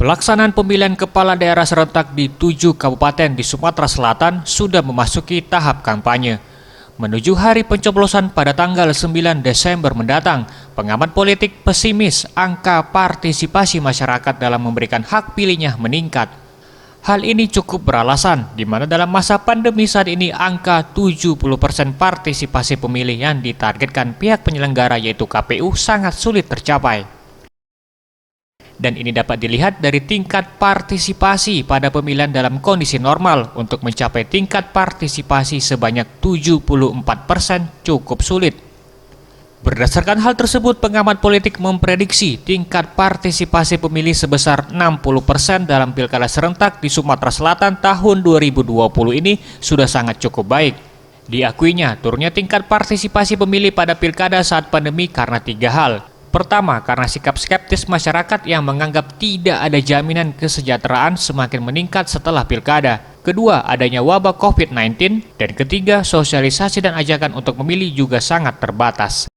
Pelaksanaan pemilihan kepala daerah serentak di 7 kabupaten di Sumatera Selatan sudah memasuki tahap kampanye. Menuju hari pencoblosan pada tanggal 9 Desember mendatang, pengamat politik pesimis angka partisipasi masyarakat dalam memberikan hak pilihnya meningkat. Hal ini cukup beralasan, di mana dalam masa pandemi saat ini angka 70% partisipasi pemilih yang ditargetkan pihak penyelenggara yaitu KPU sangat sulit tercapai. Dan ini dapat dilihat dari tingkat partisipasi pada pemilihan dalam kondisi normal. Untuk mencapai tingkat partisipasi sebanyak 74% cukup sulit. Berdasarkan hal tersebut, pengamat politik memprediksi tingkat partisipasi pemilih sebesar 60% dalam pilkada serentak di Sumatera Selatan tahun 2020 ini sudah sangat cukup baik. Diakuinya, turunnya tingkat partisipasi pemilih pada pilkada saat pandemi karena 3 hal. Pertama, karena sikap skeptis masyarakat yang menganggap tidak ada jaminan kesejahteraan semakin meningkat setelah pilkada. Kedua, adanya wabah COVID-19. Dan ketiga, sosialisasi dan ajakan untuk memilih juga sangat terbatas.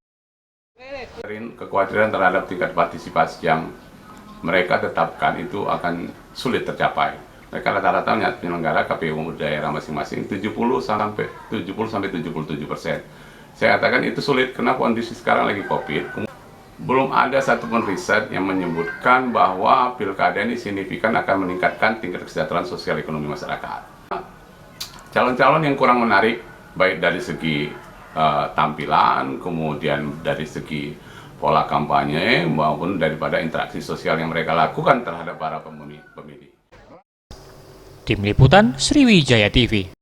Kekhawatiran terhadap tingkat partisipasi yang mereka tetapkan itu akan sulit tercapai. Mereka rata-rata penyelenggara KPU daerah masing-masing 70-77%. Saya katakan itu sulit karena kondisi sekarang lagi COVID. Belum ada satupun riset yang menyebutkan bahwa pilkada ini signifikan akan meningkatkan tingkat kesejahteraan sosial ekonomi masyarakat. Calon-calon yang kurang menarik, baik dari segi tampilan, kemudian dari segi pola kampanye, maupun daripada interaksi sosial yang mereka lakukan terhadap para pemilih. Tim Liputan Sriwijaya TV.